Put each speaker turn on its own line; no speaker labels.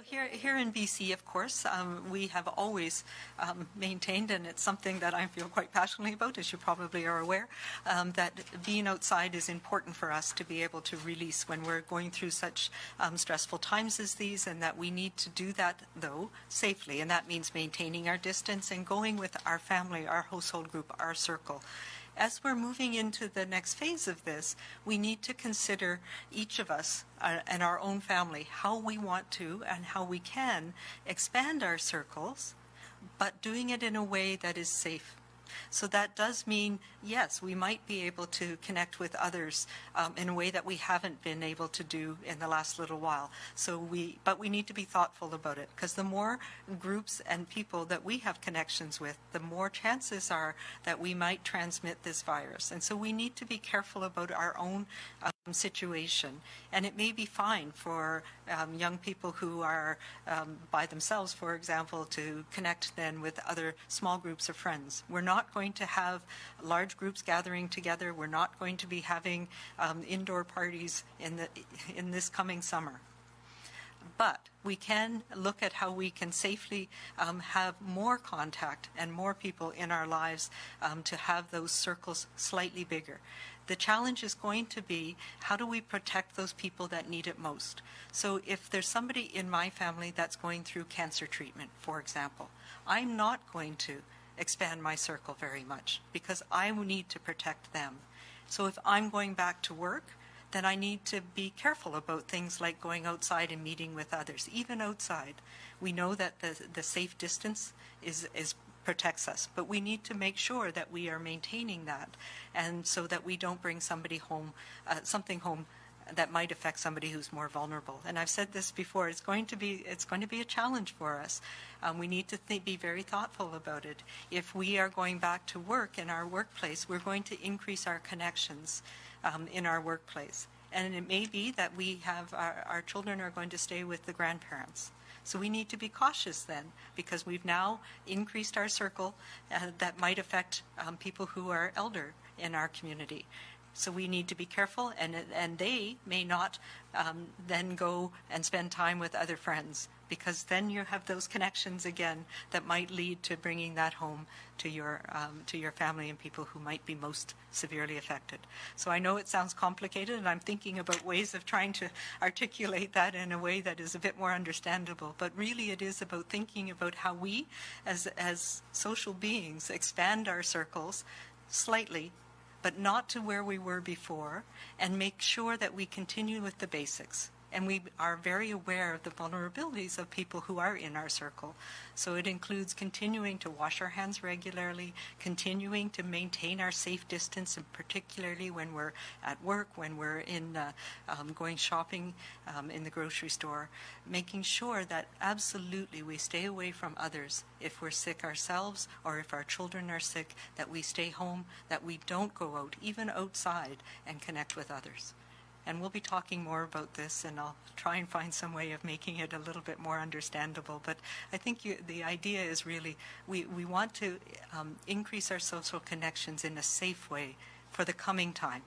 Here in BC, of course, we have always maintained, and it's something that I feel quite passionately about, as you probably are aware, that being outside is important for us to be able to release when we're going through such stressful times as these, and that we need to do that, though, safely. And that means maintaining our distance and going with our family, our household group, our circle. As we're moving into the next phase of this, we need to consider each of us and our own family, how we want to and how we can expand our circles, but doing it in a way that is safe. So that does mean, yes, we might be able to connect with others in a way that we haven't been able to do in the last little while. But we need to be thoughtful about it, because the more groups and people that we have connections with, the more chances are that we might transmit this virus. And so we need to be careful about our own situation. And it may be fine for young people who are by themselves, for example, to connect then with other small groups of friends. We're not going to have large groups gathering together. We're not going to be having indoor parties in this coming summer. But we can look at how we can safely have more contact and more people in our lives to have those circles slightly bigger. The challenge is going to be, how do we protect those people that need it most? So if there's somebody in my family that's going through cancer treatment, for example, I'm not going to expand my circle very much because I need to protect them. So if I'm going back to work, then I need to be careful about things like going outside and meeting with others. Even outside, we know that the safe distance protects us, but we need to make sure that we are maintaining that, and so that we don't bring somebody home, something home that might affect somebody who's more vulnerable. And I've said this before, it's going to be a challenge for us. We need to be very thoughtful about it. If we are going back to work in our workplace, we're going to increase our connections in our workplace. And it may be that we have our children are going to stay with the grandparents. So we need to be cautious then, because we've now increased our circle that might affect people who are elder in our community. So we need to be careful, and they may not then go and spend time with other friends, because then you have those connections again that might lead to bringing that home to your family and people who might be most severely affected. So I know it sounds complicated, and I'm thinking about ways of trying to articulate that in a way that is a bit more understandable. But really, it is about thinking about how we, as social beings, expand our circles slightly, but not to where we were before, and make sure that we continue with the basics. And we are very aware of the vulnerabilities of people who are in our circle. So it includes continuing to wash our hands regularly, continuing to maintain our safe distance, and particularly when we're at work, when we're in going shopping in the grocery store, making sure that absolutely we stay away from others. If we're sick ourselves, or if our children are sick, that we stay home, that we don't go out, even outside, and connect with others. And we'll be talking more about this, and I'll try and find some way of making it a little bit more understandable. But I think the idea is really we want to increase our social connections in a safe way for the coming time.